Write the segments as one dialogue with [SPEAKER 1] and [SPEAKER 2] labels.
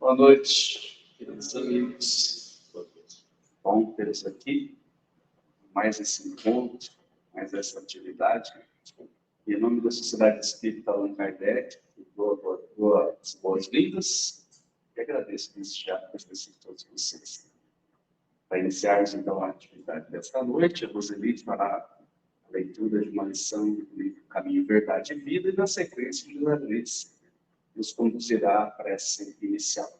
[SPEAKER 1] Boa noite, queridos amigos. Bom ter-os aqui, mais esse encontro, mais essa atividade. Em nome da Sociedade Espírita Allan Kardec, dou as boas-vindas e agradeço desde já a presença de todos vocês. Para iniciarmos, então, a atividade desta noite, a Roselite fará a leitura de uma lição do livro Caminho, Verdade e Vida, e, na sequência, de Lourdes nos conduzirá à prece inicial.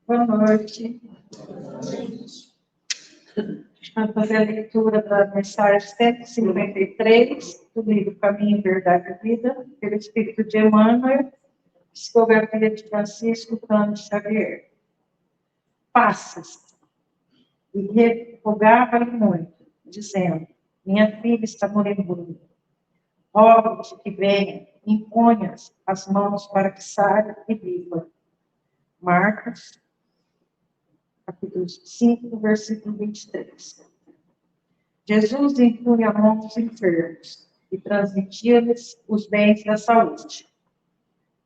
[SPEAKER 2] Boa noite. Vamos fazer a leitura da mensagem 153 do livro Caminho, Verdade e Vida, pelo Espírito de Emmanuel, psicografia de Francisco Cândido Xavier. Passas, e rogava-lhe muito, dizendo: minha filha está moribunda. Rogo-te que venha, imponhas as mãos para que saia e viva. Marcos, capítulo 5, versículo 23. Jesus impunha a mão dos enfermos e transmitia-lhes os bens da saúde.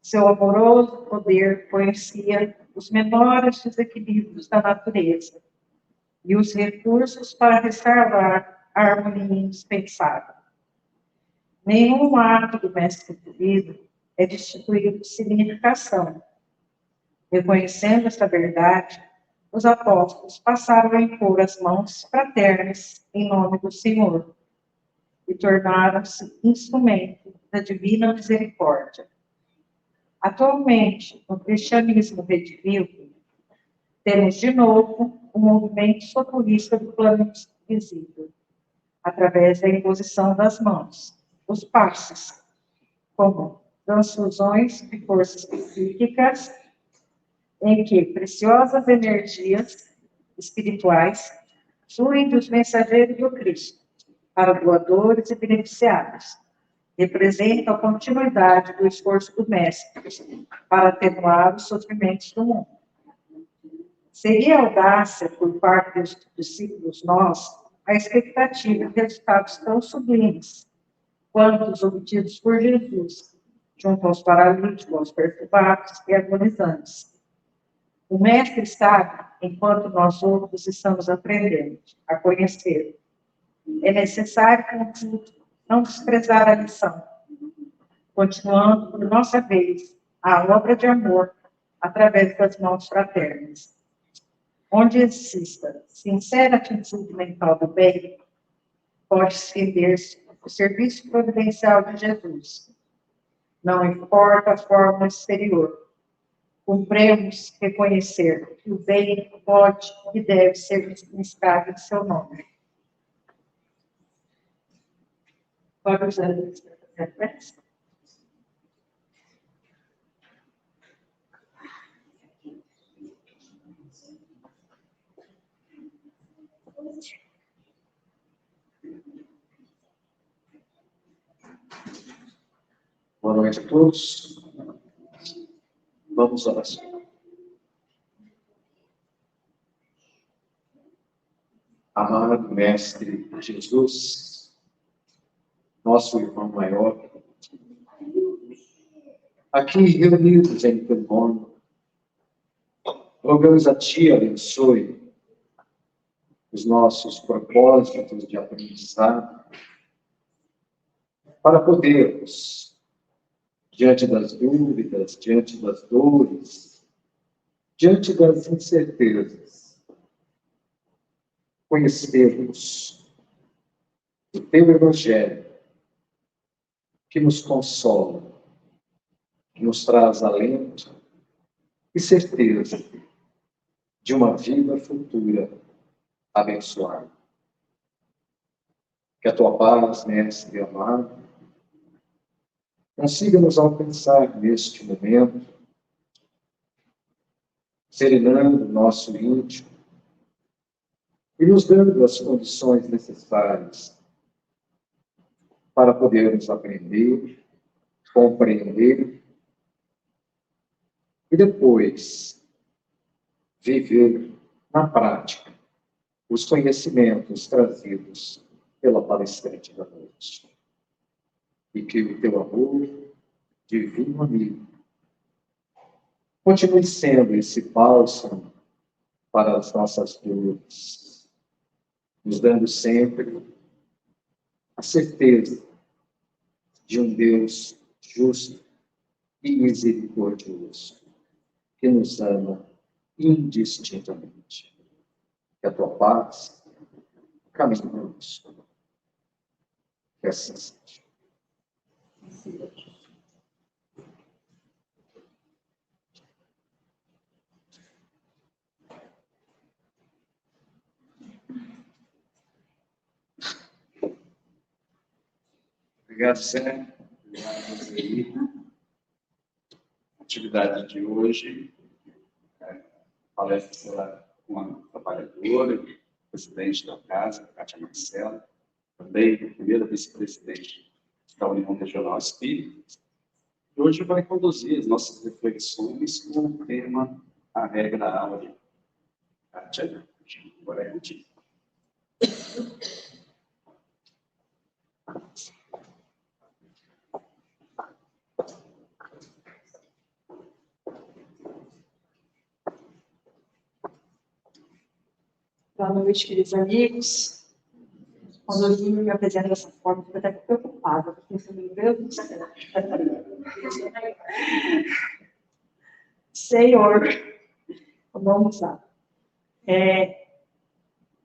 [SPEAKER 2] Seu amoroso poder conhecia os menores desequilíbrios da natureza e os recursos para restaurar a harmonia indispensável. Nenhum ato do Mestre Querido é destituído de significação. Reconhecendo esta verdade, os apóstolos passaram a impor as mãos fraternas em nome do Senhor e tornaram-se instrumento da divina misericórdia. Atualmente, no cristianismo redivivo, temos de novo o movimento socorrista do plano visível, através da imposição das mãos, os passes, como transfusões de forças psíquicas, em que preciosas energias espirituais fluem dos mensageiros do Cristo para doadores e beneficiários. Representam a continuidade do esforço do Mestre para atenuar os sofrimentos do mundo. Seria audácia por parte dos discípulos nossos a expectativa de resultados tão sublimes quanto os obtidos por Jesus, junto aos paralíticos, aos perturbados e agonizantes. O Mestre sabe, enquanto nós outros estamos aprendendo a conhecer. É necessário, contudo, não desprezar a lição, continuando, por nossa vez, a obra de amor através das mãos fraternas. Onde exista sincera atitude mental do bem, pode-se render-se o serviço providencial de Jesus. Não importa a forma exterior. Cumpremos reconhecer que o bem pode e deve ser ministrado em seu nome. Pode usar a prece?
[SPEAKER 1] Boa noite a todos. Vamos à oração. Amado Mestre Jesus, nosso irmão maior, aqui reunidos em teu nome, rogamos a Ti, abençoe os nossos propósitos de aprendizado, para podermos, diante das dúvidas, diante das dores, diante das incertezas, conhecermos o Teu Evangelho, que nos consola, que nos traz alento e certeza de uma vida futura abençoada. Que a Tua paz, Mestre amado, consiga nos alcançar neste momento, serenando o nosso íntimo e nos dando as condições necessárias para podermos aprender, compreender e depois viver na prática
[SPEAKER 3] os conhecimentos trazidos pela palestrante da noite. E que o teu amor, divino amigo, continue sendo esse bálsamo para as nossas dores, nos dando sempre a certeza de um Deus justo e misericordioso, que nos ama indistintamente. Que a tua paz caminhe conosco. Que assim seja.
[SPEAKER 1] Obrigado, Zé. Obrigado, Zé. A atividade de hoje, palestra será com a trabalhadora, presidente da casa, Cátia Marcela, também primeira vice-presidente da União Regional Espírita. E hoje vai conduzir as nossas reflexões com o tema A Regra Áurea. Cátia, agora é contigo.
[SPEAKER 2] Boa noite, queridos amigos. Quando eu vi me apresento dessa forma, eu fico até preocupada, porque eu falei, meu Deus do céu. Senhor, vamos lá.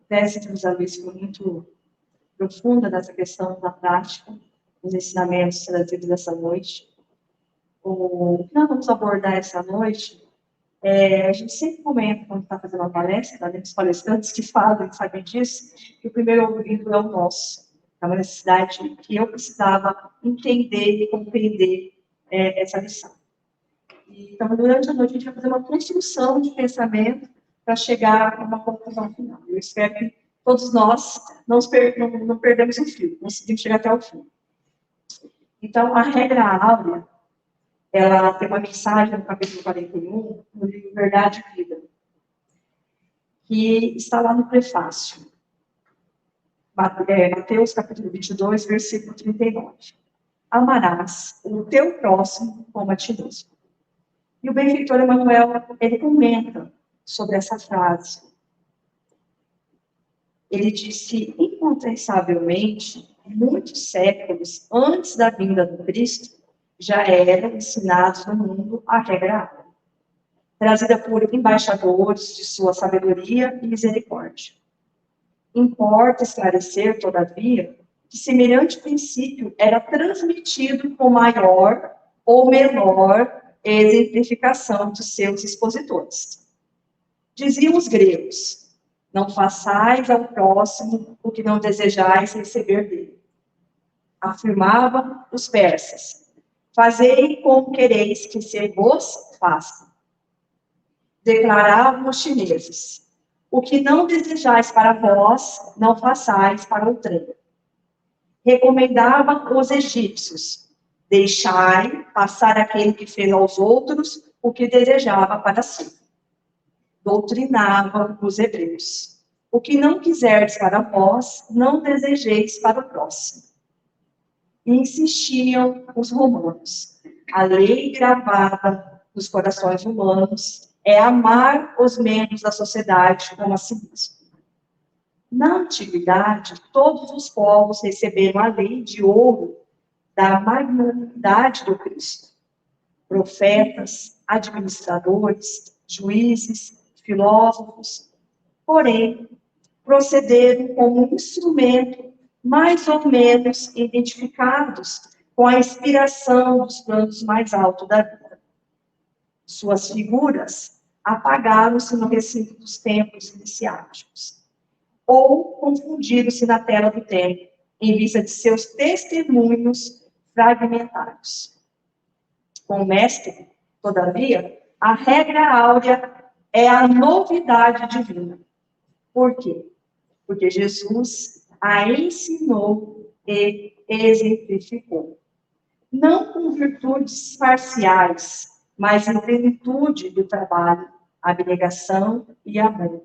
[SPEAKER 2] Peço-nos a luz muito profunda nessa questão da prática, dos ensinamentos trazidos essa noite. O que nós vamos abordar essa noite, a gente sempre comenta, quando está fazendo uma palestra, né, os palestrantes que falam, sabem disso, que o primeiro ouvido é o nosso. É uma necessidade que eu precisava entender e compreender essa lição. Então, durante a noite, a gente vai fazer uma construção de pensamento para chegar a uma conclusão final. Eu espero que todos nós não perdamos o fio, conseguimos chegar até o fim. Então, a regra áurea, ela tem uma mensagem no capítulo 41, no livro Verdade e Vida, que está lá no prefácio. Mateus, capítulo 22, versículo 39. Amarás o teu próximo como a ti mesmo. E o benfeitor Emmanuel, ele comenta sobre essa frase. Ele disse, incontestavelmente, muitos séculos antes da vinda do Cristo, já eram ensinados no mundo a regra áurea, trazida por embaixadores de sua sabedoria e misericórdia. Importa esclarecer, todavia, que semelhante princípio era transmitido com maior ou menor exemplificação de seus expositores. Diziam os gregos, não façais ao próximo o que não desejais receber dele. Afirmavam os persas, fazei como quereis que se vos faça. Declaravam os chineses, o que não desejais para vós, não façais para outrem. Recomendavam os egípcios, deixai passar aquele que fez aos outros o que desejava para si. Doutrinavam os hebreus, o que não quiserdes para vós, não desejeis para o próximo. E insistiam os romanos, a lei gravada nos corações humanos é amar os membros da sociedade como a si mesmo. Na antiguidade, todos os povos receberam a lei de ouro da magnanimidade do Cristo. Profetas, administradores, juízes, filósofos, porém, procederam como um instrumento mais ou menos identificados com a inspiração dos planos mais altos da vida. Suas figuras apagaram-se no recinto dos templos iniciáticos, ou confundiram-se na tela do tempo, em vista de seus testemunhos fragmentários. Com o mestre, todavia, a regra áurea é a novidade divina. Por quê? Porque Jesus a ensinou e exemplificou. Não com virtudes parciais, mas em plenitude do trabalho, abnegação e amor.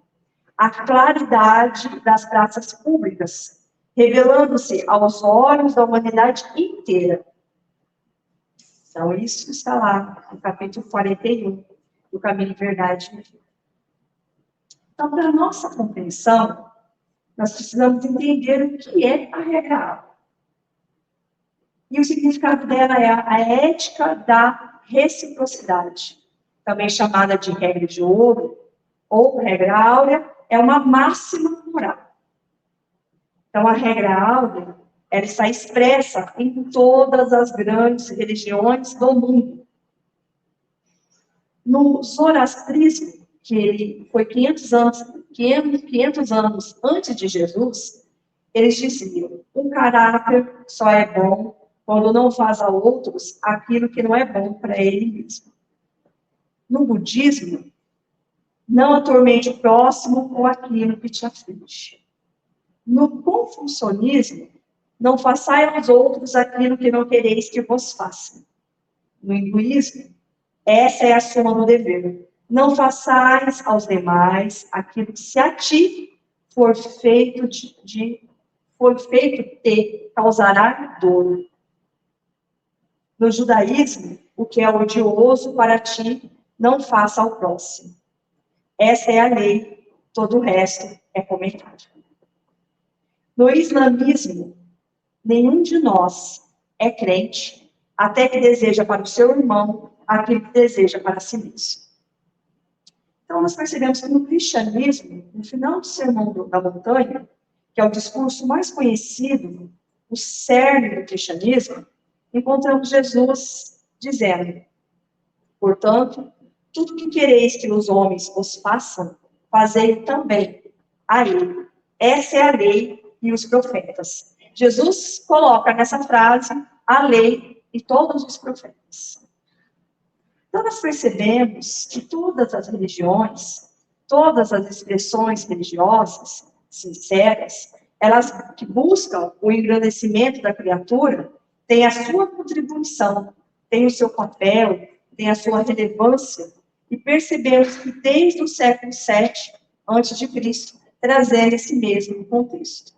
[SPEAKER 2] a claridade das praças públicas, revelando-se aos olhos da humanidade inteira. Então, isso está lá no capítulo 41 do Caminho, Verdade e Vida. Então, para a nossa compreensão, nós precisamos entender o que é a regra áurea. E o significado dela é a ética da reciprocidade, também chamada de regra de ouro, ou regra áurea, é uma máxima moral. Então, a regra áurea, ela está expressa em todas as grandes religiões do mundo. No zoroastrismo, que ele foi 500 anos antes de Jesus, eles diziam: um caráter só é bom quando não faz a outros aquilo que não é bom para ele mesmo. No budismo, não atormente o próximo com aquilo que te aflige. No confucionismo, não façai aos outros aquilo que não quereis que vos façam. No hinduísmo, essa é a soma do dever. Não façais aos demais aquilo que se a ti for feito te causará dor. No judaísmo, o que é odioso para ti, não faça ao próximo. Essa é a lei, todo o resto é comentário. No islamismo, nenhum de nós é crente até que deseja para o seu irmão aquilo que deseja para si mesmo. Então, nós percebemos que no cristianismo, no final do Sermão da Montanha, que é o discurso mais conhecido, o cerne do cristianismo, encontramos Jesus dizendo: portanto, tudo que quereis que os homens os façam, fazei também a ele. Essa é a lei e os profetas. Jesus coloca nessa frase a lei e todos os profetas. Então, nós percebemos que todas as religiões, todas as expressões religiosas sinceras, elas que buscam o engrandecimento da criatura, têm a sua contribuição, têm o seu papel, têm a sua relevância, e percebemos que desde o século VII a.C., trazendo esse mesmo contexto.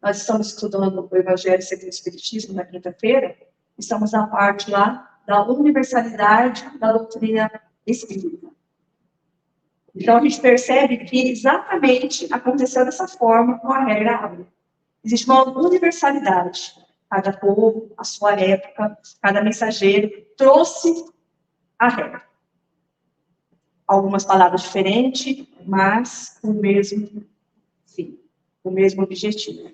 [SPEAKER 2] Nós estamos estudando o Evangelho segundo o Espiritismo na quinta-feira, estamos na parte lá da universalidade da doutrina espírita. Então, a gente percebe que exatamente aconteceu dessa forma com a regra áurea. Existe uma universalidade. Cada povo, a sua época, cada mensageiro trouxe a regra. Algumas palavras diferentes, mas o mesmo fim, o mesmo objetivo.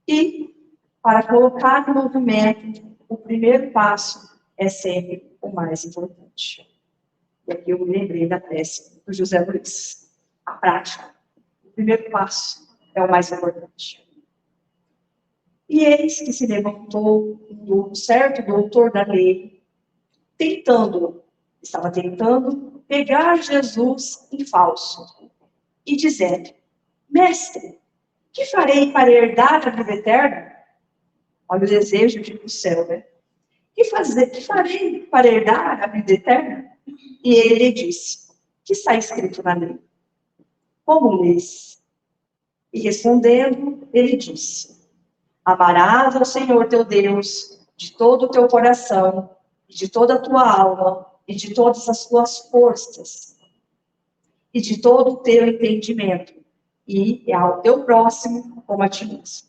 [SPEAKER 2] E, para colocar no movimento, o primeiro passo é sempre o mais importante. E aqui eu me lembrei da prece do José Luiz. A prática. O primeiro passo é o mais importante. E eis que se levantou um certo doutor da lei, estava tentando pegar Jesus em falso, e dizendo: mestre, que farei para herdar a vida eterna? Olha o desejo de ir para o céu, né? Que farei para herdar a vida eterna? E ele lhe disse: que está escrito na lei? Como lês? E respondendo, ele disse: amarás ao Senhor teu Deus de todo o teu coração, de toda a tua alma, e de todas as tuas forças, e de todo o teu entendimento, e ao teu próximo como a ti mesmo.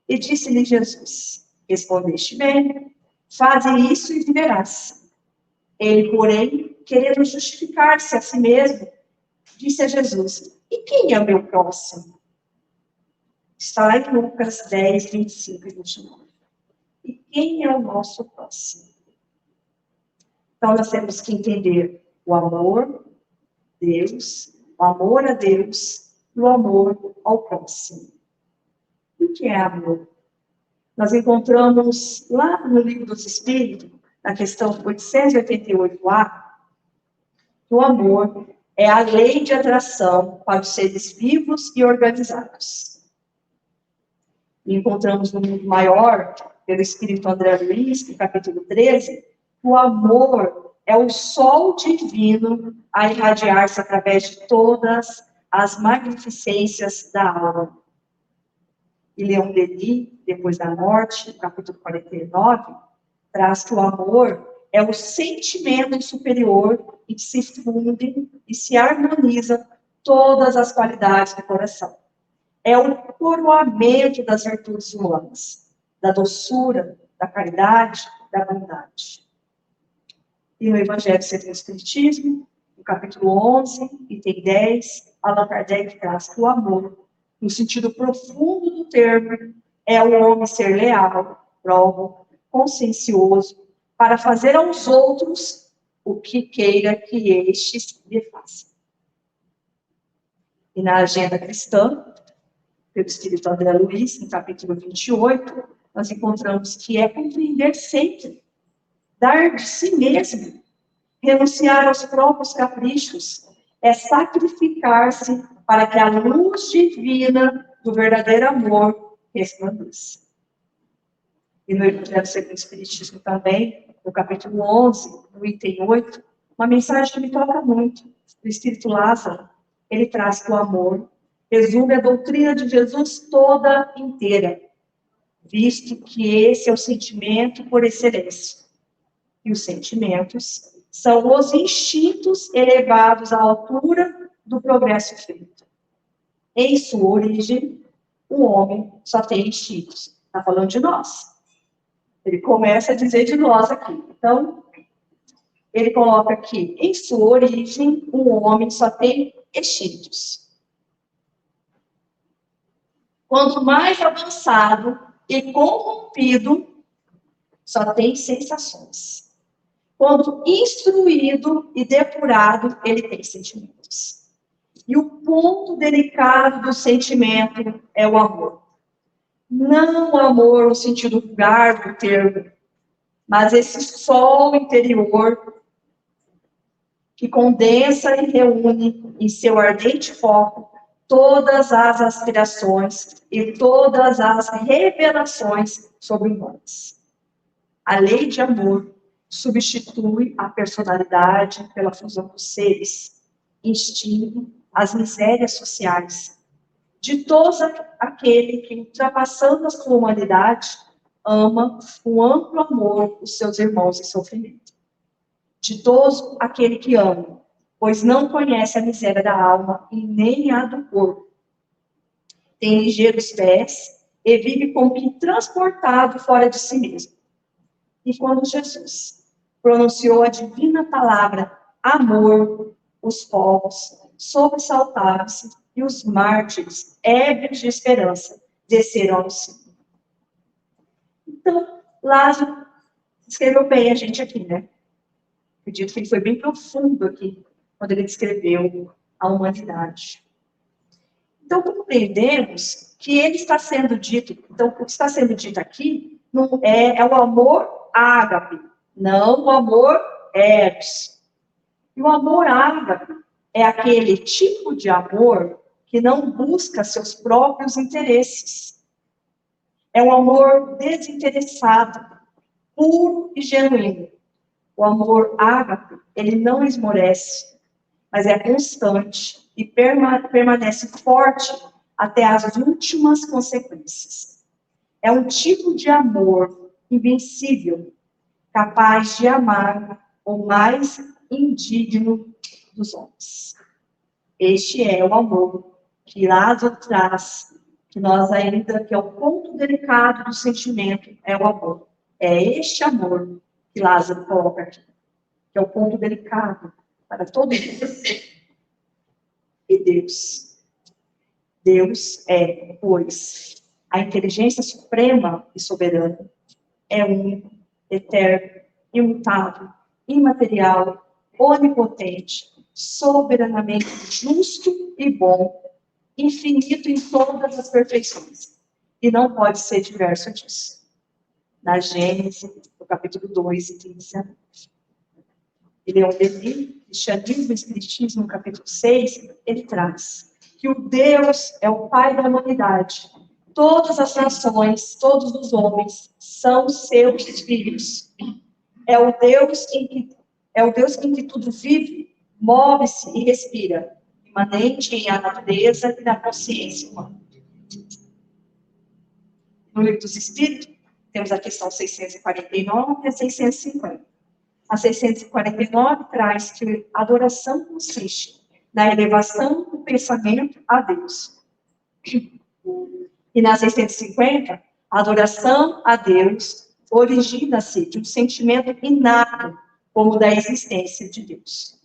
[SPEAKER 2] E disse-lhe Jesus: respondeste bem, faze isso e viverás. Ele, porém, querendo justificar-se a si mesmo, disse a Jesus: e quem é o meu próximo? Está lá em Lucas 10, 25 e 29. E quem é o nosso próximo? Então, nós temos que entender o amor a Deus e o amor ao próximo. O que é amor? Nós encontramos lá no Livro dos Espíritos, na questão 888A, que o amor é a lei de atração para os seres vivos e organizados. E encontramos no Mundo Maior, pelo Espírito André Luiz, no capítulo 13, o amor é o sol divino a irradiar-se através de todas as magnificências da alma. E Leon Denis, depois da morte, capítulo 49, traz que o amor é o sentimento superior em que se fundem e se harmonizam todas as qualidades do coração. É o coroamento das virtudes humanas, da doçura, da caridade, da bondade. E no Evangelho segundo o Espiritismo, no capítulo 11, item 10, Allan Kardec traz que o amor, no sentido profundo do termo, é o homem ser leal, pródigo, consciencioso, para fazer aos outros o que queira que estes lhe façam. E na agenda cristã, pelo Espírito André Luiz, no capítulo 28, nós encontramos que é compreender sempre, dar de si mesmo, renunciar aos próprios caprichos, é sacrificar-se para que a luz divina do verdadeiro amor resplandeça. E no Evangelho segundo o Espiritismo também, no capítulo 11, no item 8, uma mensagem que me toca muito, do Espírito Lázaro. Ele traz que o amor resume a doutrina de Jesus toda inteira, visto que esse é o sentimento por excelência. E os sentimentos são os instintos elevados à altura do progresso feito. Em sua origem, o homem só tem instintos. Está falando de nós. Ele começa a dizer de nós aqui. Então, ele coloca aqui, em sua origem, o homem só tem instintos. Quanto mais avançado e corrompido, só tem sensações. Quanto instruído e depurado, ele tem sentimentos. E o ponto delicado do sentimento é o amor. Não o amor no sentido vulgar do termo, mas esse sol interior que condensa e reúne em seu ardente foco todas as aspirações e todas as revelações sobre nós. A lei de amor substitui a personalidade pela fusão dos seres, extingue as misérias sociais. Ditoso aquele que, ultrapassando a sua humanidade, ama com amplo amor os seus irmãos em sofrimento. Ditoso aquele que ama, pois não conhece a miséria da alma e nem a do corpo. Tem ligeiros pés e vive como que transportado fora de si mesmo. E quando Jesus pronunciou a divina palavra amor, os povos sobressaltaram-se e os mártires, ébrios de esperança, desceram ao cimo. Então, Lázaro escreveu bem a gente aqui, né? Acredito que ele foi bem profundo aqui, quando ele descreveu a humanidade. Então, compreendemos que ele está sendo dito, então, o que está sendo dito aqui não é o amor ágape, não o amor eros. E o amor ágape é aquele tipo de amor que não busca seus próprios interesses. É um amor desinteressado, puro e genuíno. O amor ágape, ele não esmorece, mas é constante e permanece forte até as últimas consequências. É um tipo de amor invencível, capaz de amar o mais indigno dos homens. Este é o amor que Lázaro traz, que nós ainda, que é o ponto delicado do sentimento, é o amor. É este amor que Lázaro coloca aqui, que é o ponto delicado para todo mundo. E Deus. Deus é, pois, a inteligência suprema e soberana, é único, eterno, imutável, imaterial, onipotente, soberanamente justo e bom, infinito em todas as perfeições. E não pode ser diverso disso. Na Gênesis, no capítulo 2, item 19. E Leon Denis, Cristianismo e Espiritismo, no capítulo 6, ele traz que o Deus é o Pai da humanidade. Todas as nações, todos os homens, são seus filhos. É o Deus
[SPEAKER 4] é o Deus em que tudo vive, move-se e respira, imanente em a natureza e na consciência humana. No Livro dos Espíritos, temos a questão 649 e a 650. A 649 traz que a adoração consiste na elevação do pensamento a Deus. E na 650, a adoração a Deus origina-se de um sentimento inato, como da existência de Deus.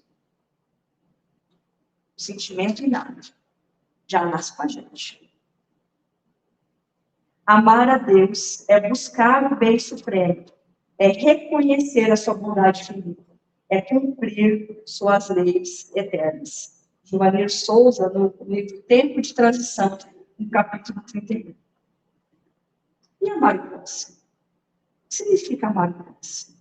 [SPEAKER 4] O sentimento inato já nasce com a gente. Amar a Deus é buscar o bem supremo, é reconhecer a sua bondade infinita, é cumprir suas leis eternas. Joanir Souza, no livro Tempo de Transição, no capítulo 31. E amar o próximo? O que significa amar o próximo?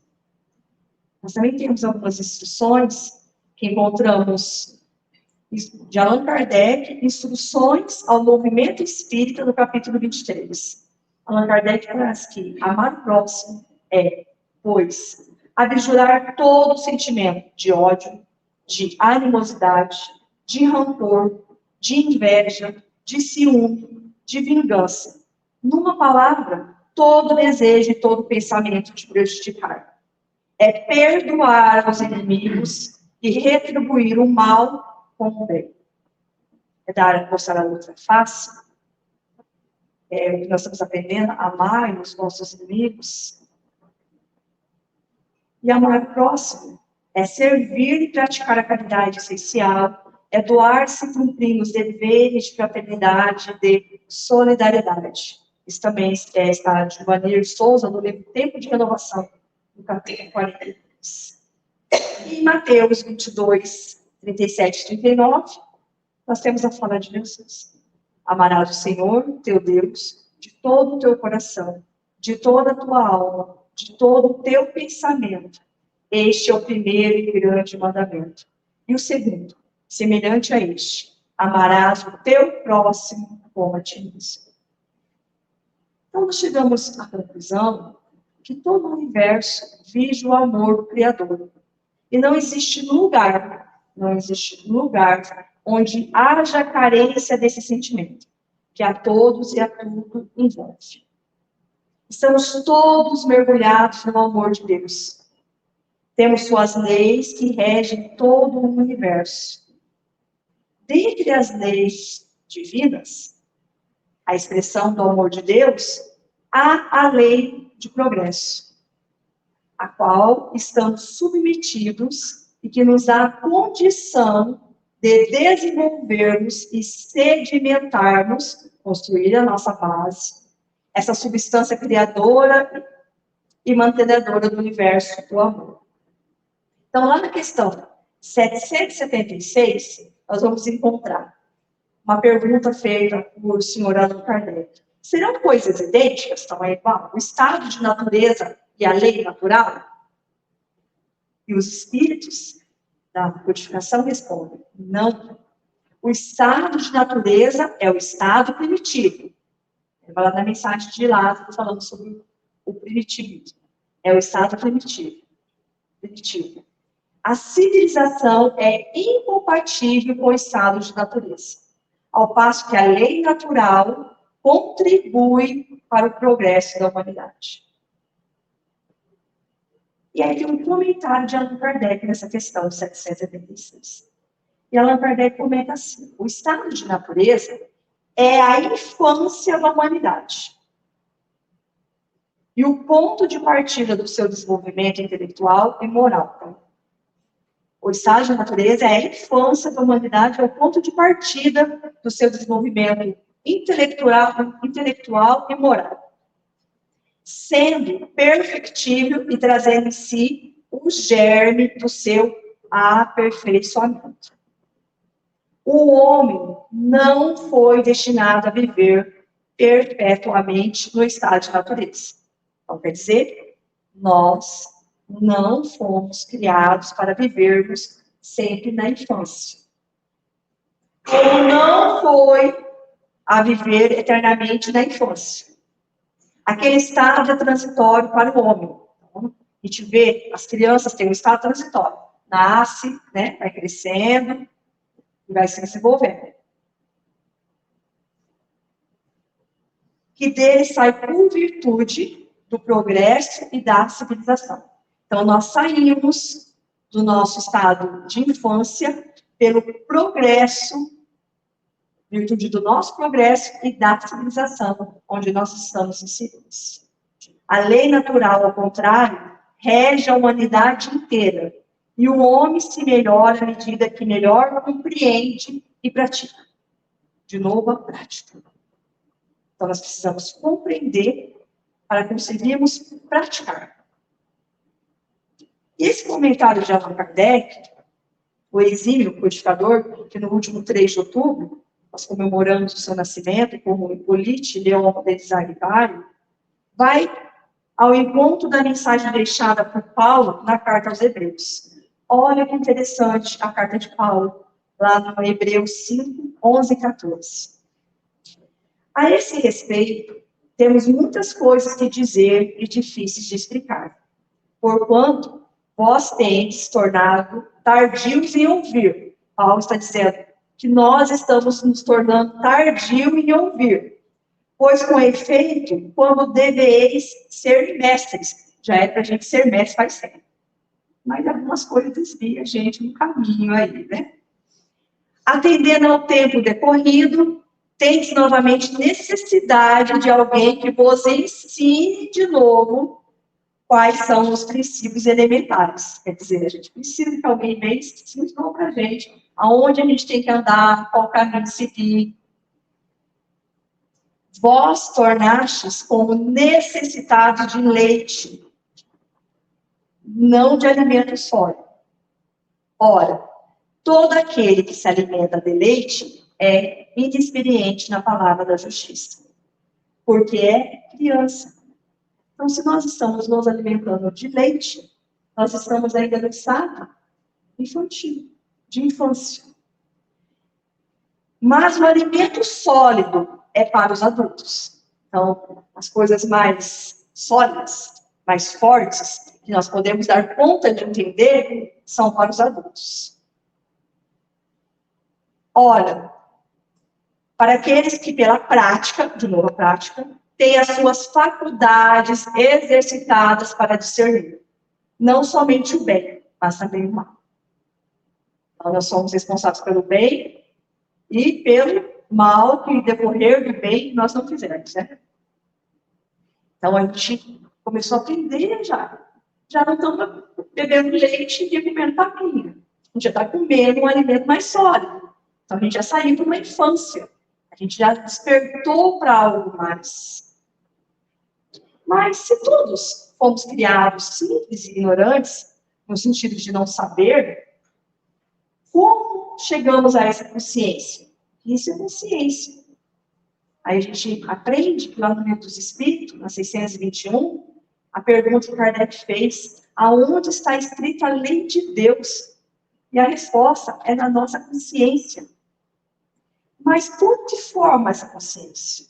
[SPEAKER 4] Nós também temos algumas instruções que encontramos de Allan Kardec, instruções ao movimento espírita, no capítulo 23. Allan Kardec traz que amar o próximo é, pois, abjurar todo sentimento de ódio, de animosidade, de rancor, de inveja, de ciúme, de vingança. Numa palavra, todo desejo e todo pensamento de prejudicar. É perdoar os inimigos e retribuir o mal com o bem. É dar, mostrar a outra face. É o que nós estamos aprendendo, amar os nossos inimigos. E amar o próximo é servir e praticar a caridade essencial, é doar-se cumprindo os deveres de fraternidade, de solidariedade. Isso também está de Joanir Souza, no livro Tempo de Renovação, no capítulo 42. E em Mateus 22, 37 e 39, nós temos a fala de Jesus. Amarás o Senhor, teu Deus, de todo o teu coração, de toda a tua alma, de todo o teu pensamento. Este é o primeiro e grande mandamento. E o segundo, semelhante a este, amarás o teu próximo como a ti mesmo. Então, nós chegamos à conclusão que todo o universo vive o amor do Criador. E não existe lugar onde haja carência desse sentimento, que a todos e a tudo envolve. Estamos todos mergulhados no amor de Deus. Temos suas leis que regem todo o universo. Dentre as leis divinas, a expressão do amor de Deus, há a lei de progresso, a qual estamos submetidos e que nos dá a condição de desenvolvermos e sedimentarmos, construir a nossa base, essa substância criadora e mantenedora do universo do amor. Então, lá na questão 776, nós vamos encontrar uma pergunta feita por senhor Allan Kardec. Serão coisas idênticas? Estão igual? O estado de natureza e a lei natural? E os espíritos da codificação respondem: não. O estado de natureza é o estado primitivo. Ele vai lá na mensagem de Lázaro falando sobre o primitivismo. É o estado primitivo. A civilização é incompatível com o estado de natureza, ao passo que a lei natural contribui para o progresso da humanidade. E aí tem um comentário de Allan Kardec nessa questão 776. E Allan Kardec comenta assim: o estado de natureza é a infância da humanidade. E o ponto de partida do seu desenvolvimento intelectual e moral. O estágio da natureza é a infância da humanidade, é o ponto de partida do seu desenvolvimento intelectual e moral. Sendo perfectível e trazendo em si o germe do seu aperfeiçoamento. O homem não foi destinado a viver perpetuamente no estado de natureza. Então, quer dizer, nós não fomos criados para vivermos sempre na infância. Como não foi a viver eternamente na infância. Aquele estado é transitório para o homem. Então, a gente vê, as crianças têm um estado transitório. nasce, né, vai crescendo e vai se desenvolvendo. Que dele sai por virtude do progresso e da civilização. Então, nós saímos do nosso estado de infância pelo progresso, virtude do nosso progresso e da civilização, onde nós estamos inseridos. A lei natural, ao contrário, rege a humanidade inteira, e o homem se melhora à medida que melhor compreende e pratica. De novo, a prática. Então, nós precisamos compreender para conseguirmos praticar. E esse comentário de Allan Kardec, o exímio codificador, que no último 3 de outubro, nós comemoramos o seu nascimento como Hippolyte Léon Denis Pari, vai ao encontro da mensagem deixada por Paulo na carta aos Hebreus. Olha que interessante a carta de Paulo, lá no Hebreus 5, 11 e 14. A esse respeito, temos muitas coisas que dizer e difíceis de explicar, porquanto vós tendes tornado tardios em ouvir. Paulo está dizendo que nós estamos nos tornando tardios em ouvir, pois com efeito, quando deveis ser mestres, já é para a gente ser mestre faz tempo. Mas algumas coisas desviam a gente no caminho aí, né? Atendendo ao tempo decorrido, tendes novamente necessidade de alguém que vos ensine de novo quais são os princípios elementares. Quer dizer, a gente precisa que alguém venha ensine de novo para a gente aonde a gente tem que andar, qual caminho seguir. Vós tornastes como necessitados de leite, não de alimento sólido. Ora, todo aquele que se alimenta de leite é inexperiente na palavra da justiça, porque é criança. Então, se nós estamos nos alimentando de leite, nós estamos ainda no estado infantil, de infância. Mas o alimento sólido é para os adultos. Então, as coisas mais sólidas, mais fortes, que nós podemos dar conta de entender, são para os adultos. Ora, para aqueles que pela prática, de novo a prática, têm as suas faculdades exercitadas para discernir, não somente o bem, mas também o mal. Então, nós somos responsáveis pelo bem e pelo mal que decorrer do bem nós não fizemos, né? Então, a gente começou a aprender já. Já não estamos bebendo leite e comendo papinha. A gente já está comendo um alimento mais sólido. Então, a gente já saiu de uma infância. A gente já despertou para algo mais. Mas se todos fomos criados simples e ignorantes, no sentido de não saber, como chegamos a essa consciência? Isso é consciência. Aí a gente aprende que lá no Livro dos Espíritos, na 621, a pergunta que Kardec fez, aonde está escrita a lei de Deus? E a resposta é na nossa consciência. Mas por que forma essa consciência?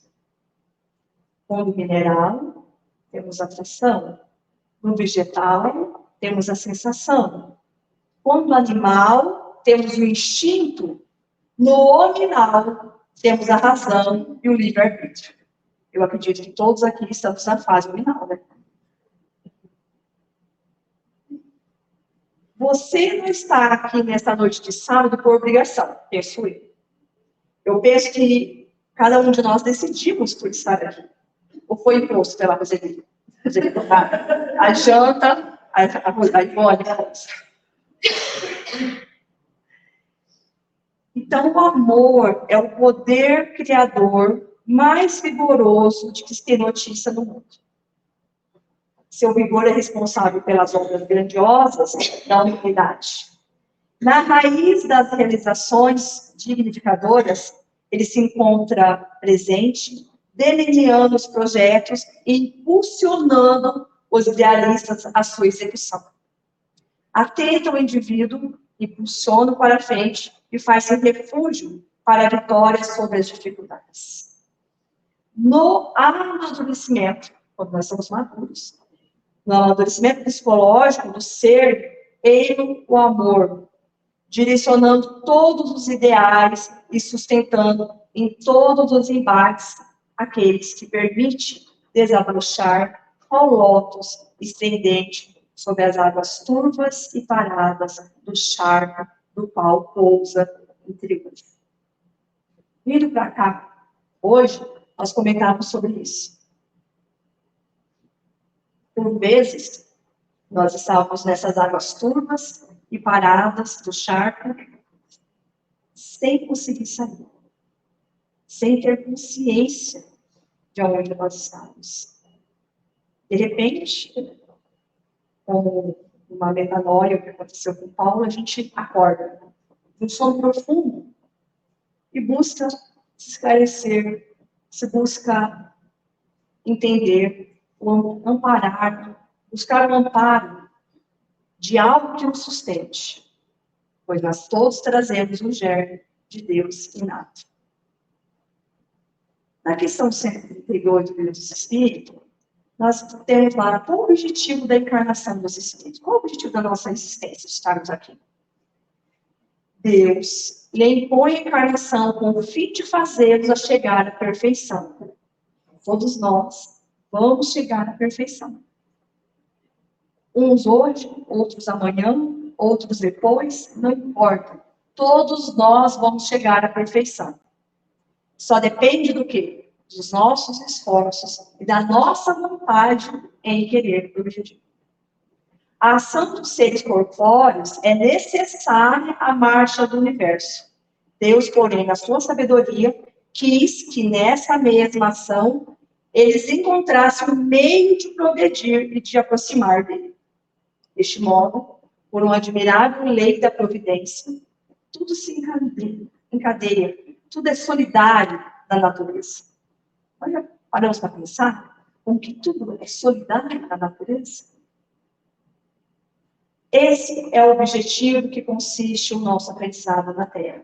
[SPEAKER 4] No mineral, temos a atração. No vegetal, temos a sensação. Quando animal, temos o instinto. No nominal, temos a razão e o livre-arbítrio. Eu acredito que todos aqui estamos na fase nominal, né? Você não está aqui nesta noite de sábado por obrigação, penso eu. Eu penso que cada um de nós decidimos por estar aqui. Ou foi imposto pela Roselia? A janta, a Ivone. Então, o amor é o poder criador mais vigoroso de que se tem notícia no mundo. Seu vigor é responsável pelas obras grandiosas da humanidade. Na raiz das realizações dignificadoras, ele se encontra presente, delineando os projetos e impulsionando os idealistas à sua execução. Atenta o indivíduo, impulsiona para frente e faz-se refúgio para a vitória sobre as dificuldades. No amadurecimento, quando nós somos maduros, no amadurecimento psicológico do ser Ele, o amor, direcionando todos os ideais e sustentando em todos os embates aqueles que permitem desabrochar ao lótus estendente sobre as águas turvas e paradas do charco do qual pousa em triunfo. Vindo para cá, hoje, nós comentamos sobre isso. Por vezes, nós estávamos nessas águas turvas e paradas do charco, sem conseguir sair, sem ter consciência de onde nós estávamos. De repente, como uma metanoia que aconteceu com Paulo, a gente acorda de um sono profundo e busca se esclarecer, se busca entender, amparar, buscar o amparo de algo que nos sustente, pois nós todos trazemos um germe de Deus inato. Na questão 138 do Espírito, nós temos lá qual o objetivo da encarnação dos Espíritos, qual o objetivo da nossa existência, de estarmos aqui. Deus lhe impõe a encarnação com o fim de fazê-los a chegar à perfeição. Todos nós vamos chegar à perfeição. Uns hoje, outros amanhã, outros depois, não importa. Todos nós vamos chegar à perfeição. Só depende do quê? Dos nossos esforços e da nossa vontade em querer o objetivo. A ação dos seres corpóreos é necessária à marcha do universo. Deus, porém, na sua sabedoria, quis que nessa mesma ação eles encontrassem um meio de progredir e de aproximar dele. Deste modo, por uma admirável lei da providência, tudo se encadeia, tudo é solidário na natureza. Olha, paramos para pensar como que tudo é solidário na natureza? Esse é o objetivo que consiste o nosso aprendizado na Terra.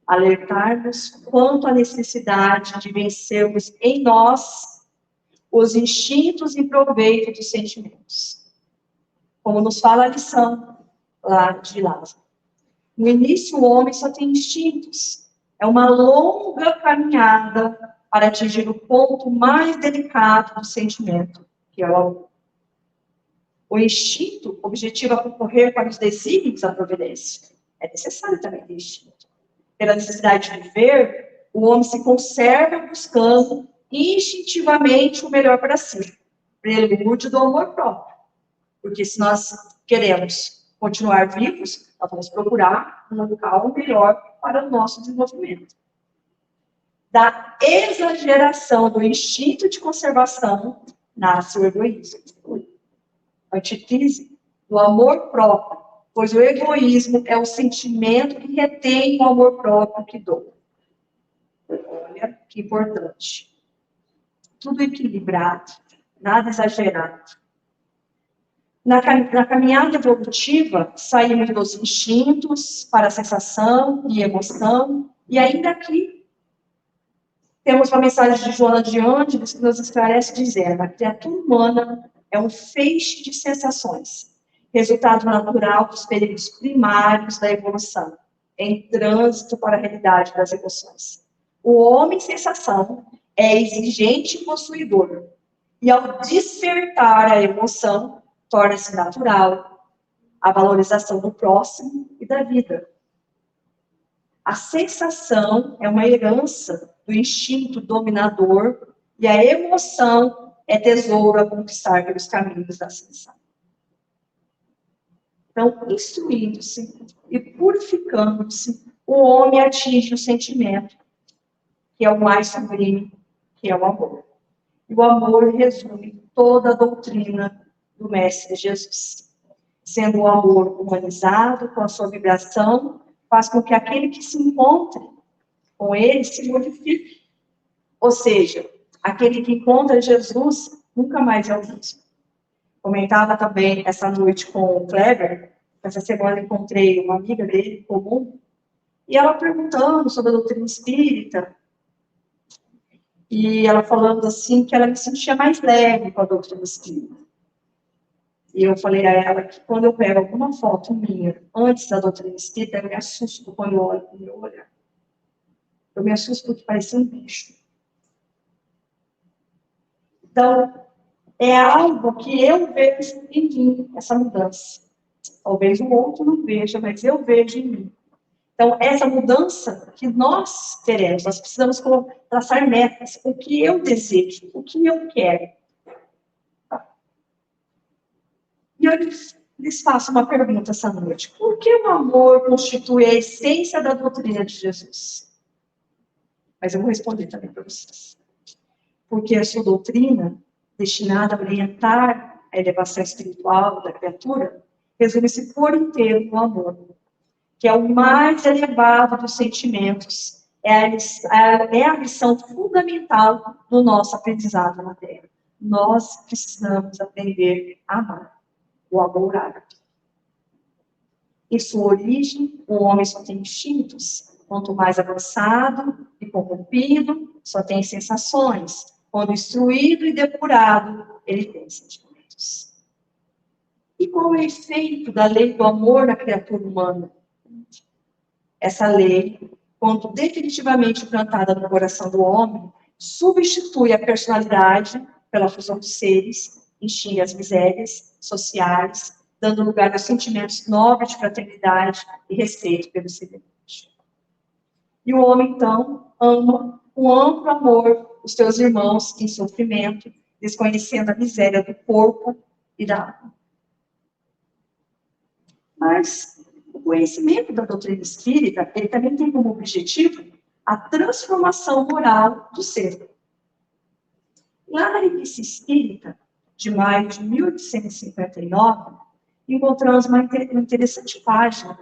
[SPEAKER 4] Alertar-nos quanto à necessidade de vencermos em nós os instintos em proveito dos sentimentos. Como nos fala a lição lá de Lázaro. No início, o homem só tem instintos. É uma longa caminhada para atingir o ponto mais delicado do sentimento, que é o amor. O instinto objetiva concorrer para os desígnios da providência. É necessário também ter instinto. Pela necessidade de viver, o homem se conserva buscando instintivamente o melhor para si. Prelúdio do amor próprio. Porque se nós queremos continuar vivos, nós vamos procurar um local melhor para o nosso desenvolvimento. Da exageração do instinto de conservação nasce o egoísmo. Antítese do amor próprio, pois o egoísmo é o sentimento que retém o amor próprio que doa. Olha que importante. Tudo equilibrado, nada exagerado. Na caminhada evolutiva, saímos dos instintos para a sensação e emoção, e ainda aqui temos uma mensagem de Joana de Ângeles que nos esclarece dizendo: a criatura humana é um feixe de sensações, resultado natural dos períodos primários da evolução, em trânsito para a realidade das emoções. O homem-sensação é exigente e possuidor, e ao despertar a emoção, torna-se natural a valorização do próximo e da vida. A sensação é uma herança do instinto dominador e a emoção é tesouro a conquistar pelos caminhos da ascensão. Então, instruindo-se e purificando-se, o homem atinge o sentimento, que é o mais sublime, que é o amor. E o amor resume toda a doutrina do Mestre Jesus. Sendo o amor humanizado, com a sua vibração, faz com que aquele que se encontre com ele se modifique. Ou seja, aquele que encontra Jesus nunca mais é o mesmo. Comentava também essa noite com o Kleber, essa semana encontrei uma amiga dele comum, e ela perguntando sobre a doutrina espírita, e ela falando assim que ela se sentia mais leve com a doutrina espírita. E eu falei a ela que quando eu pego alguma foto minha antes da doutrina espírita, eu me assusto quando eu olho no meu olhar. Eu me assusto porque parecia um bicho. Então, é algo que eu vejo em mim, essa mudança. Talvez o outro não veja, mas eu vejo em mim. Então, essa mudança que nós teremos, nós precisamos traçar metas. O que eu desejo, o que eu quero. E eu lhes faço uma pergunta essa noite. Por que o amor constitui a essência da doutrina de Jesus? Mas eu vou responder também para vocês. Porque a sua doutrina, destinada a orientar a elevação espiritual da criatura, resume-se por inteiro no amor, que é o mais elevado dos sentimentos, é a missão fundamental do nosso aprendizado na Terra. Nós precisamos aprender a amar, o amor árabe. Em sua origem, o homem só tem instintos. Quanto mais avançado e corrompido, só tem sensações. Quando instruído e depurado, ele tem sentimentos. E qual é o efeito da lei do amor na criatura humana? Essa lei, quando definitivamente plantada no coração do homem, substitui a personalidade pela fusão dos seres, extingue as misérias sociais, dando lugar aos sentimentos nobres de fraternidade e respeito pelo semelhante. E o homem, então, ama com amplo amor os seus irmãos em sofrimento, desconhecendo a miséria do corpo e da alma. Mas o conhecimento da doutrina espírita, ele também tem como objetivo a transformação moral do ser. Lá na Revista Espírita, de maio de 1859, encontramos uma interessante página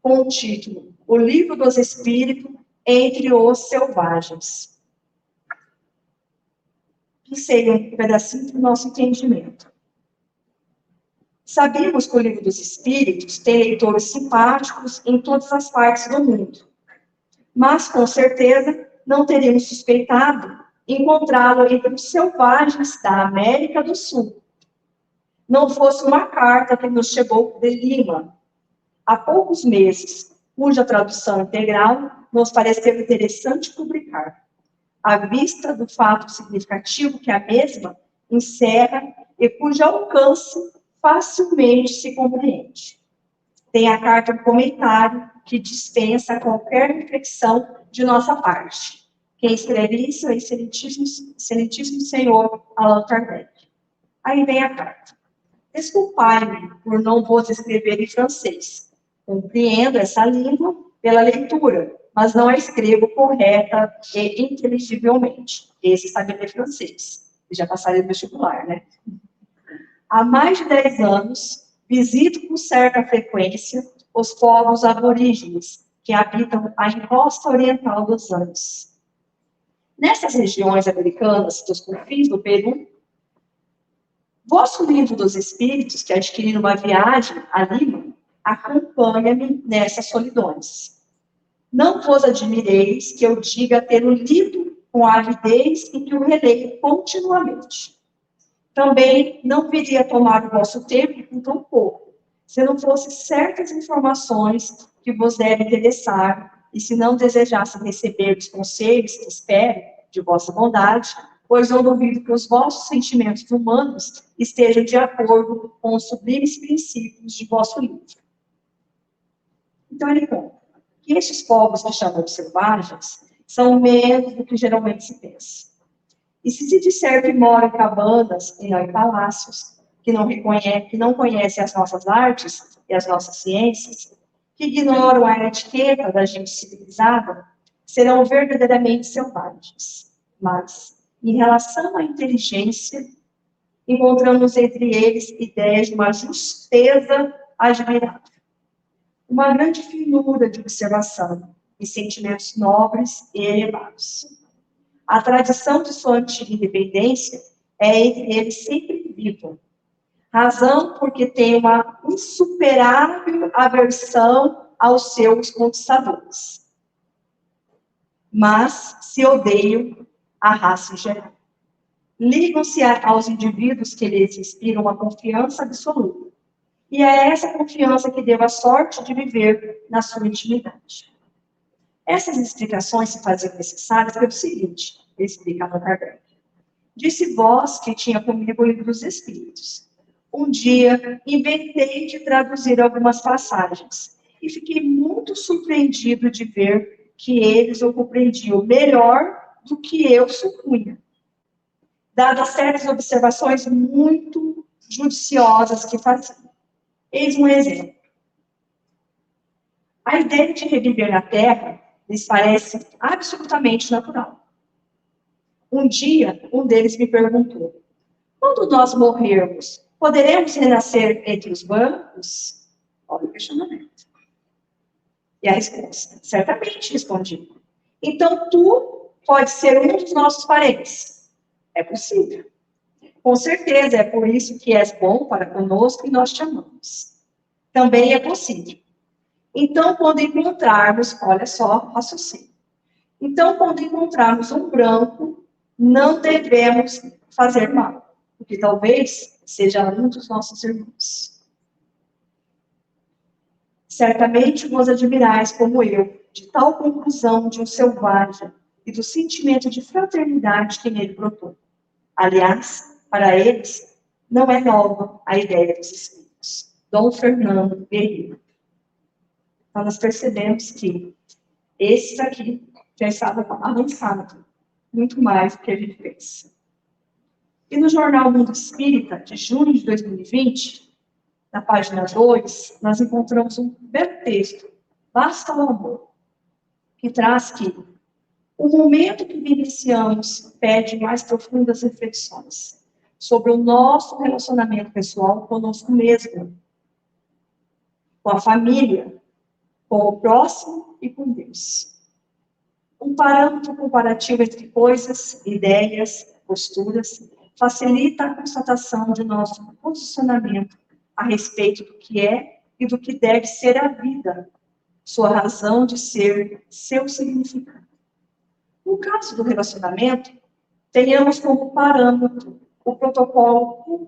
[SPEAKER 4] com o título O Livro dos Espíritos entre os Selvagens. Que seria um pedacinho do nosso entendimento. Sabemos que o Livro dos Espíritos tem leitores simpáticos em todas as partes do mundo, mas, com certeza, não teríamos suspeitado encontrá-lo entre os selvagens da América do Sul. Não fosse uma carta que nos chegou de Lima, há poucos meses, cuja tradução integral nos pareceu interessante publicar, à vista do fato significativo que a mesma encerra e cujo alcance facilmente se compreende. Tem a carta de comentário que dispensa qualquer reflexão de nossa parte. Quem escreve isso é o excelentíssimo senhor Allan Kardec. Aí vem a carta. Desculpai-me por não vos escrever em francês. Compreendo essa língua pela leitura, mas não a escrevo correta e inteligivelmente. Esse sabe ler francês. Já passaram no vestibular, né? Há mais de 10 anos, visito com certa frequência os povos aborígenes que habitam a encosta oriental dos Andes. Nessas regiões americanas, dos confins do Peru, vosso Livro dos Espíritos, que adquiri numa viagem a Lima, acompanha-me nessas solidões. Não vos admireis que eu diga ter-o lido com avidez e que o releio continuamente. Também não viria tomar o vosso tempo por tão pouco, se não fossem certas informações que vos devem interessar, e se não desejassem receber os conselhos que espero de vossa bondade, pois não duvido que os vossos sentimentos humanos estejam de acordo com os sublimes princípios de vosso livro. Então ele conta que estes povos que chamam de selvagens são menos do que geralmente se pensa. E se disser que moram em cabanas e não em palácios, que não conhecem as nossas artes e as nossas ciências, que ignoram a etiqueta da gente civilizada, serão verdadeiramente selvagens. Mas, em relação à inteligência, encontramos entre eles ideias de uma justeza admirável, uma grande finura de observação e sentimentos nobres e elevados. A tradição de sua antiga independência é entre eles sempre viva, razão porque tem uma insuperável aversão aos seus conquistadores. Mas se odeiam a raça em geral. ligam-se aos indivíduos que lhes inspiram uma confiança absoluta. E é essa confiança que deu a sorte de viver na sua intimidade. Essas explicações se faziam necessárias pelo seguinte, explica Allan Kardec. Disse vós que tinha comigo o livro dos Espíritos. Um dia, inventei de traduzir algumas passagens e fiquei muito surpreendido de ver que eles o compreendiam melhor do que eu supunha, dadas certas observações muito judiciosas que faziam. Eis um exemplo. A ideia de reviver na Terra lhes parece absolutamente natural. Um dia, um deles me perguntou, quando nós morrermos, poderemos renascer entre os bancos? Olha o questionamento. E a resposta, certamente, respondi. Então, tu pode ser um dos nossos parentes. É possível. Com certeza, é por isso que és bom para conosco e nós te amamos. Também é possível. Então, quando encontrarmos, olha só, raciocínio. Então, quando encontrarmos um branco, não devemos fazer mal, porque talvez seja um dos nossos irmãos. Certamente vos admirais, como eu, de tal conclusão de um selvagem e do sentimento de fraternidade que nele brotou. Aliás, para eles, não é nova a ideia dos espíritos. Dom Fernando Guerreiro. Então, nós percebemos que esses aqui já estavam avançados, muito mais do que a gente pensa. E no jornal Mundo Espírita, de junho de 2020, na página 2, nós encontramos um belo texto, Basta o Amor, que traz que o momento que vivenciamos pede mais profundas reflexões sobre o nosso relacionamento pessoal conosco mesmo, com a família, com o próximo e com Deus. Um parâmetro comparativo entre coisas, ideias, posturas, facilita a constatação de nosso posicionamento a respeito do que é e do que deve ser a vida, sua razão de ser, seu significado. No caso do relacionamento, tenhamos como parâmetro o protocolo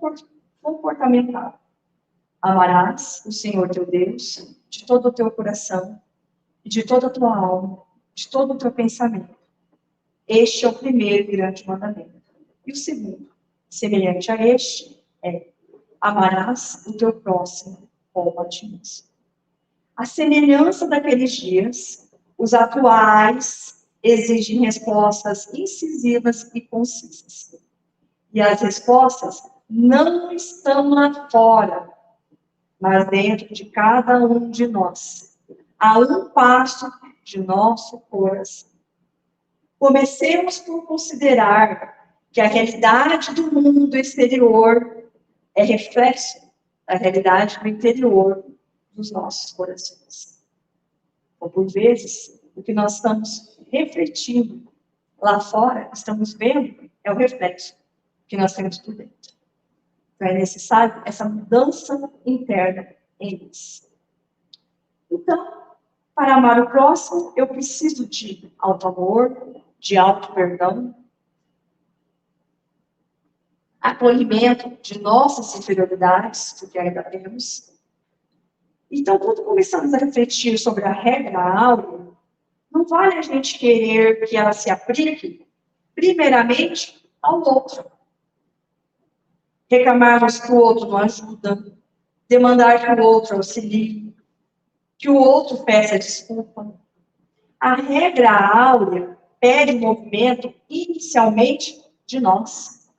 [SPEAKER 4] comportamental. Amarás o Senhor teu Deus de todo o teu coração, e de toda a tua alma, de todo o teu pensamento. Este é o primeiro grande mandamento. E o segundo, semelhante a este, é amarás o teu próximo como a ti mesmo. A semelhança daqueles dias, os atuais exigem respostas incisivas e concisas. E as respostas não estão lá fora, mas dentro de cada um de nós, a um passo de nosso coração. Comecemos por considerar que a realidade do mundo exterior é reflexo da realidade do interior dos nossos corações. Ou, por vezes, o que nós estamos refletindo lá fora, estamos vendo, é o reflexo que nós temos por dentro. Então, é necessário essa mudança interna em nós. Então, para amar o próximo, eu preciso de auto-amor, de auto-perdão, acolhimento de nossas inferioridades, porque ainda temos. Então, quando começamos a refletir sobre a regra áurea, não vale a gente querer que ela se aplique, primeiramente, ao outro. Reclamarmos que o outro não ajuda, demandar que o outro auxilie, que o outro peça desculpa. A regra áurea pede um movimento inicialmente de nós.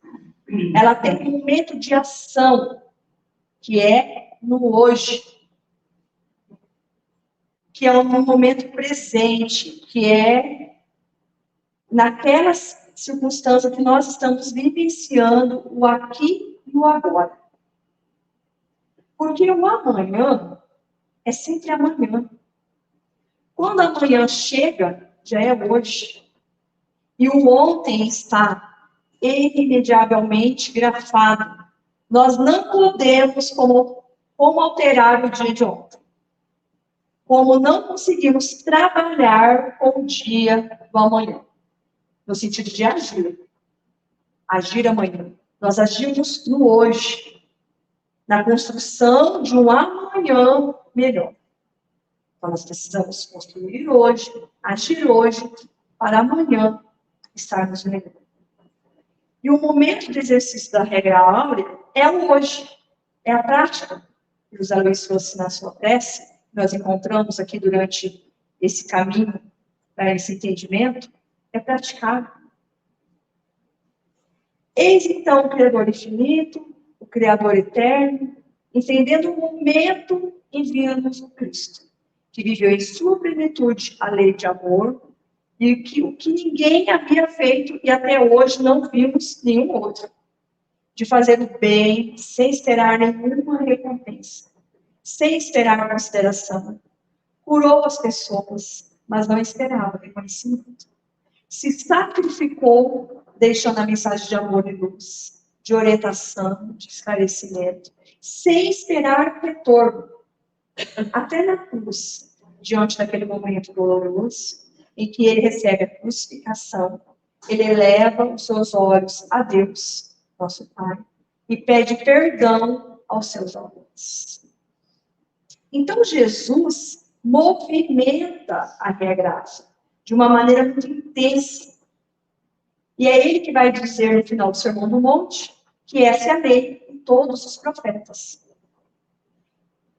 [SPEAKER 4] Ela tem um momento de ação, que é no hoje, que é um momento presente, que é naquela circunstância que nós estamos vivenciando o aqui e o agora. Porque o amanhã é sempre amanhã. Quando amanhã chega, já é hoje. E o ontem está irremediavelmente grafado. Nós não podemos como alterar o dia de ontem. Como não conseguimos trabalhar com o dia do amanhã. No sentido de agir. agir amanhã. Nós agimos no hoje, na construção de um amanhã melhor. Então, nós precisamos construir hoje, agir hoje, para amanhã estarmos melhor. E o momento do exercício da regra áurea é o hoje, é a prática. E os Aloysio trouxe na sua prece, nós encontramos aqui durante esse caminho, para esse entendimento, é praticar. Eis então o Criador infinito, o Criador eterno, entendendo o momento, envia-nos o Cristo, que viveu em sua plenitude a lei de amor, e o que ninguém havia feito e até hoje não vimos nenhum outro, de fazer o bem sem esperar nenhuma recompensa, sem esperar consideração. Curou as pessoas, mas não esperava reconhecimento. Se sacrificou, deixando a mensagem de amor e luz, de orientação, de esclarecimento, sem esperar retorno. Até na cruz, diante daquele momento doloroso, em que ele recebe a crucificação, ele eleva os seus olhos a Deus, nosso Pai, e pede perdão aos seus alunos. Então, Jesus movimenta a regra de uma maneira muito intensa. E é ele que vai dizer no final do Sermão do Monte que essa é a lei de todos os profetas.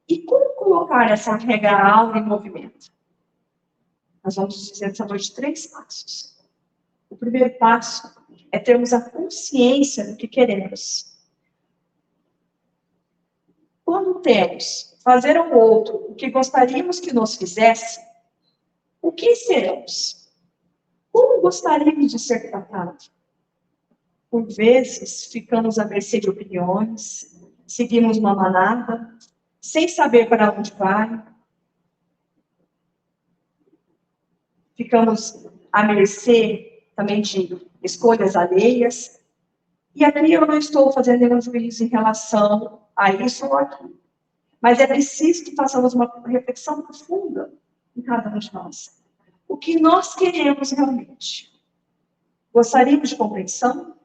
[SPEAKER 4] E como colocar essa regra áurea em movimento? Nós vamos dizer essa noite 3 passos. O primeiro passo é termos a consciência do que queremos. Quando temos fazer ao outro o que gostaríamos que nos fizesse, o que seremos? Como gostaríamos de ser tratados? Por vezes, ficamos à mercê de opiniões, seguimos uma manada, sem saber para onde vai. Ficamos à mercê também de escolhas alheias. E aqui eu não estou fazendo nenhum juízo em relação a isso ou aquilo. Mas é preciso que façamos uma reflexão profunda em cada um de nós. O que nós queremos realmente? Gostaríamos de compreensão,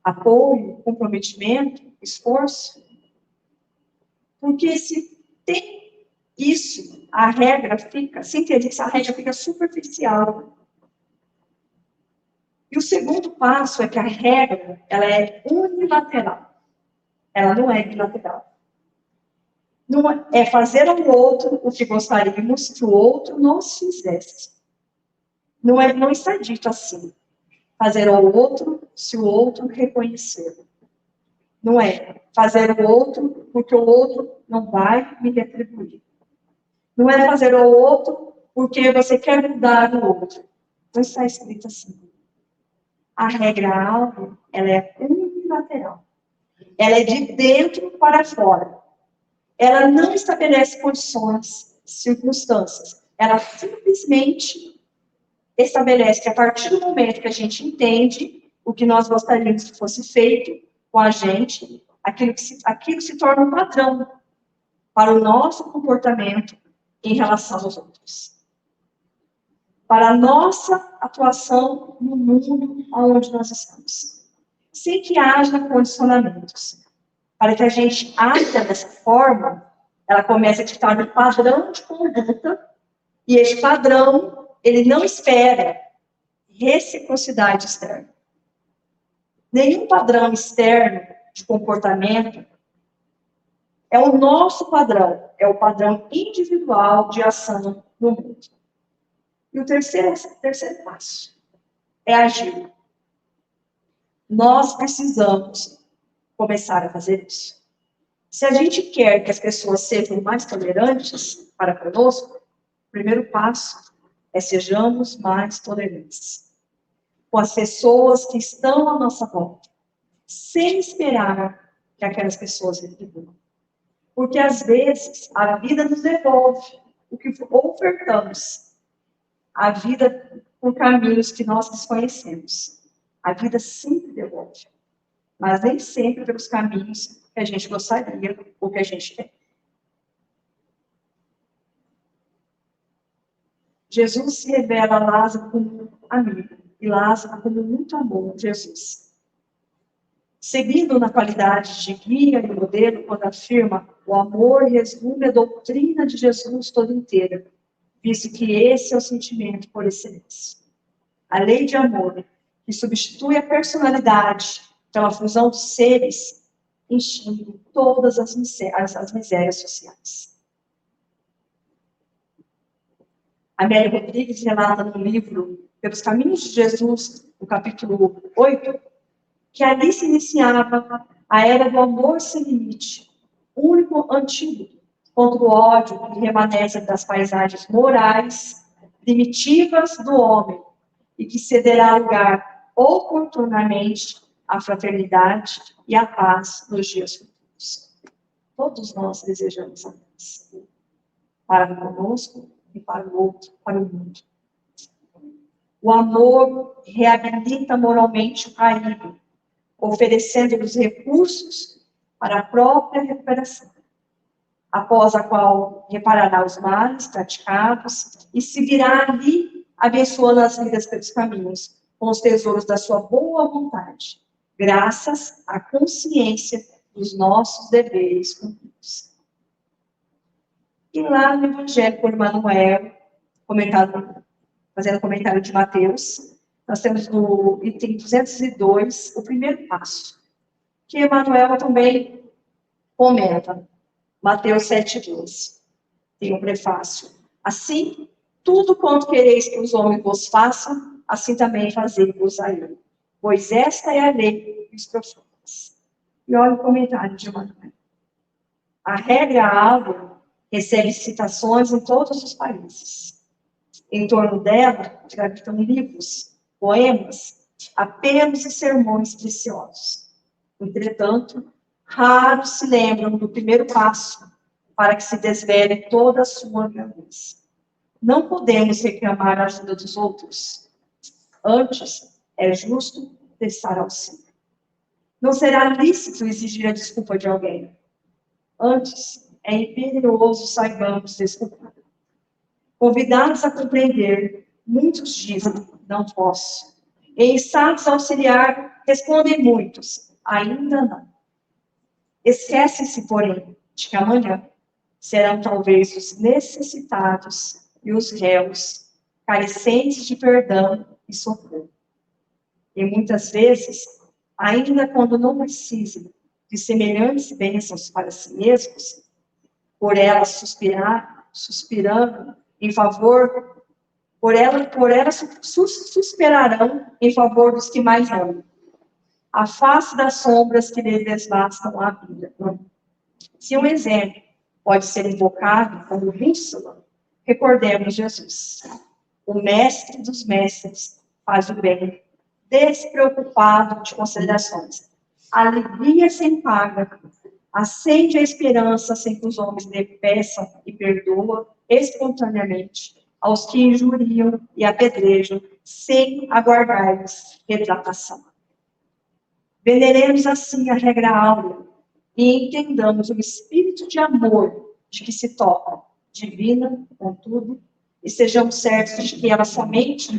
[SPEAKER 4] apoio, comprometimento, esforço? Porque se tem isso, a regra fica, se entender isso, a regra fica superficial. E o segundo passo é que a regra, ela é unilateral. Ela não é bilateral. Não é fazer ao outro o que gostaríamos que o outro nos fizesse. Não está dito assim. Fazer ao outro se o outro reconhecer. Não é fazer o outro porque o outro não vai me retribuir. Não é fazer ao outro porque você quer mudar o outro. Não está escrito assim. A regra áurea, ela é unilateral. Ela é de dentro para fora. Ela não estabelece condições, circunstâncias. Ela simplesmente estabelece que a partir do momento que a gente entende o que nós gostaríamos que fosse feito com a gente, aquilo se torna um padrão para o nosso comportamento em relação aos outros. Para a nossa atuação no mundo onde nós estamos. Sem que haja condicionamentos. Para que a gente haja dessa forma, ela começa a ditar um padrão de conduta, e esse padrão, ele não espera reciprocidade externa. Nenhum padrão externo de comportamento é o nosso padrão, é o padrão individual de ação no mundo. E o terceiro passo é agir. Nós precisamos começar a fazer isso. Se a gente quer que as pessoas sejam mais tolerantes para conosco, o primeiro passo é sejamos mais tolerantes com as pessoas que estão à nossa volta, sem esperar que aquelas pessoas retribuam. Porque, às vezes, a vida nos devolve o que ofertamos. A vida por caminhos que nós desconhecemos. A vida sempre devolve. Mas nem sempre pelos caminhos que a gente gostaria ou que a gente quer. Jesus se revela a Lázaro como amigo. E Lázaro como muito amor a Jesus. seguindo na qualidade de guia e modelo, quando afirma o amor resume a doutrina de Jesus toda inteira, visto que esse é o sentimento por excelência. A lei de amor, que substitui a personalidade pela fusão dos seres, enxerga todas as misérias sociais. Amélia Rodrigues relata no livro Pelos Caminhos de Jesus, no capítulo 8, que ali se iniciava a era do amor sem limite, único antídoto contra o ódio que remanesce das paisagens morais primitivas do homem e que cederá lugar oportunamente à fraternidade e à paz nos dias futuros. Todos nós desejamos a paz, para conosco e para o outro, para o mundo. O amor reabilita moralmente o caído, oferecendo-lhes recursos para a própria recuperação, após a qual reparará os males praticados e seguirá ali, abençoando as vidas pelos caminhos, com os tesouros da sua boa vontade, graças à consciência dos nossos deveres cumpridos. E lá no Evangelho por Emmanuel, fazendo comentário de Mateus, nós temos no item 202 o primeiro passo, que Emmanuel também comenta, Mateus 7,12. Tem um prefácio. Assim, tudo quanto quereis que os homens vos façam, assim também fazei-vos a ele. Pois esta é a lei dos profetas. E olha o comentário de Emmanuel. A regra áurea recebe citações em todos os países. Em torno dela, gravitam livros, poemas, apelos e sermões preciosos. Entretanto, raros se lembram do primeiro passo para que se desvele toda a sua grandeza. Não podemos reclamar a ajuda dos outros. Antes, é justo prestar auxílio. Não será lícito exigir a desculpa de alguém. Antes, é imperioso saibamos desculpar. Convidados a compreender, muitos dizem, não posso. Em estados auxiliar, respondem muitos, ainda não. Esquece-se, porém, de que amanhã serão talvez os necessitados e os réus, carecentes de perdão e socorro. E muitas vezes, ainda quando não precisem de semelhantes bênçãos para si mesmos, por elas suspirando em favor, por elas suspirarão em favor dos que mais amam. A face das sombras que lhes desbastam a vida. Se um exemplo pode ser invocado como bússola, recordemos Jesus. O mestre dos mestres faz o bem, despreocupado de considerações. Alegria sem paga, acende a esperança sem que os homens lhe peçam e perdoa espontaneamente aos que injuriam e apedrejam sem aguardar-lhes retratação. Veneremos assim a regra áurea e entendamos o espírito de amor de que se toca, divina, contudo, e sejamos certos de que ela somente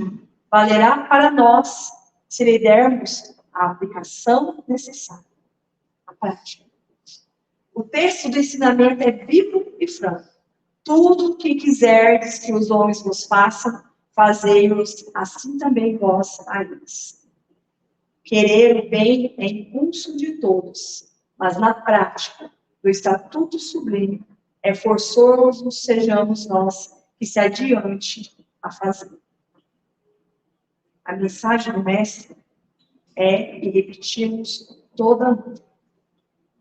[SPEAKER 4] valerá para nós se lhe dermos a aplicação necessária, a prática. O texto do ensinamento é vivo e franco. Tudo o que quiserdes que os homens vos façam, fazei-os assim também vós a eles. Querer o bem é impulso de todos, mas na prática do Estatuto Sublime é forçoso sejamos nós que se adiante a fazer. A mensagem do Mestre é, e repetimos, toda noite.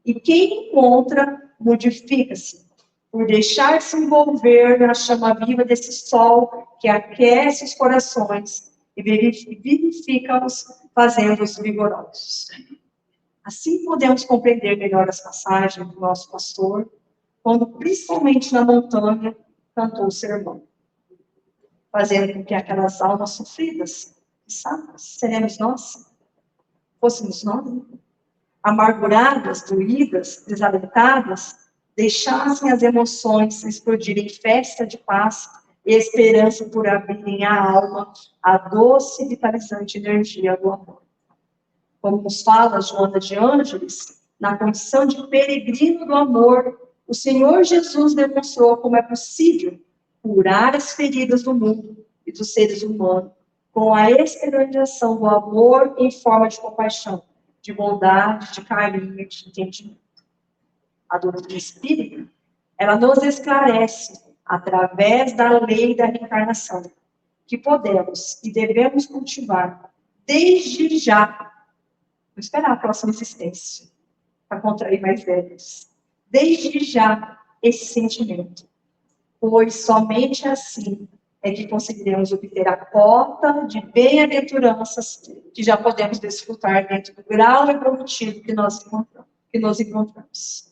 [SPEAKER 4] E quem encontra, modifica-se, por deixar-se envolver na chama viva desse sol que aquece os corações e vivifica-os, fazendo-os vigorosos. Assim podemos compreender melhor as passagens do nosso pastor, quando, principalmente na montanha, cantou o sermão, fazendo com que aquelas almas sofridas, sabe, seremos nós, fôssemos nós, amarguradas, doídas, desalentadas, deixassem as emoções explodirem em festa de paz e esperança por abrirem a alma à doce e vitalizante energia do amor. Como nos fala Joana de Ângeles, na condição de peregrino do amor, o Senhor Jesus demonstrou como é possível curar as feridas do mundo e dos seres humanos com a exteriorização do amor em forma de compaixão, de bondade, de carinho, de entendimento. A doutrina espírita, ela nos esclarece, através da lei da reencarnação, que podemos e devemos cultivar desde já, não esperar a próxima existência, para contrair mais velhos, desde já esse sentimento, pois somente assim é que conseguiremos obter a cota de bem-aventuranças que já podemos desfrutar dentro do grau evolutivo que nos encontramos.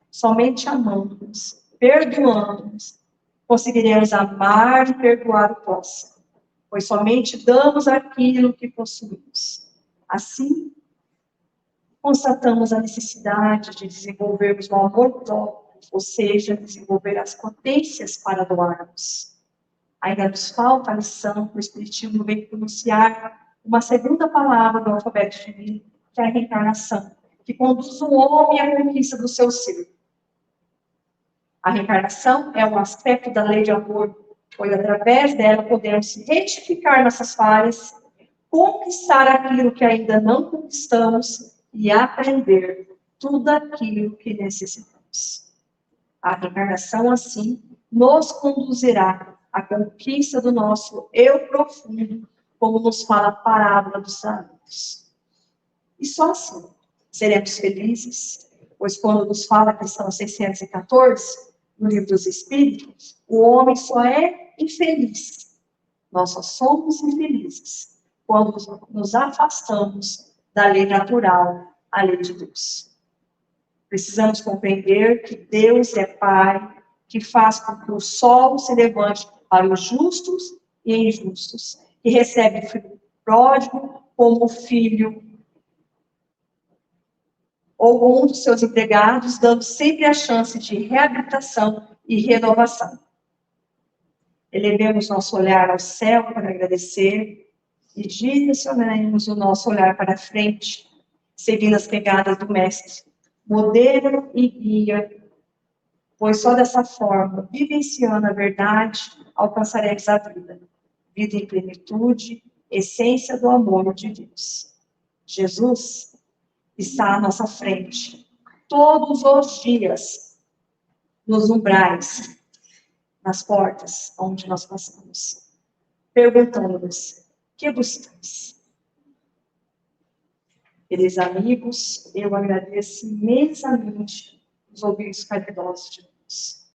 [SPEAKER 4] Somente amando-nos, perdoando-nos, conseguiremos amar e perdoar o próximo, pois somente damos aquilo que possuímos. Assim, constatamos a necessidade de desenvolvermos o amor próprio, ou seja, desenvolver as potências para doarmos. Ainda nos falta a lição que o Espiritismo vem pronunciar uma segunda palavra do alfabeto divino, que é a reencarnação, que conduz o homem à conquista do seu ser. A reencarnação é um aspecto da lei de amor, pois através dela podemos retificar nossas falhas, conquistar aquilo que ainda não conquistamos e aprender tudo aquilo que necessitamos. A reencarnação, assim, nos conduzirá à conquista do nosso eu profundo, como nos fala a parábola dos amigos. E só assim seremos felizes, pois quando nos fala a questão 614, no Livro dos Espíritos, o homem só é infeliz. Nós só somos infelizes quando nos afastamos da lei natural, a lei de Deus. Precisamos compreender que Deus é Pai, que faz com que o sol se levante para os justos e injustos, que recebe o filho pródigo como filho ou um dos seus empregados, dando sempre a chance de reabilitação e renovação. Elevemos nosso olhar ao céu para agradecer e direcionemos o nosso olhar para frente, seguindo as pegadas do Mestre, modelo e guia, pois só dessa forma, vivenciando a verdade, alcançaremos a vida. Vida em plenitude, essência do amor de Deus. Jesus está à nossa frente, todos os dias, nos umbrais, nas portas onde nós passamos, perguntando-nos: que buscamos? Queridos amigos, eu agradeço imensamente os ouvidos caridosos de Deus.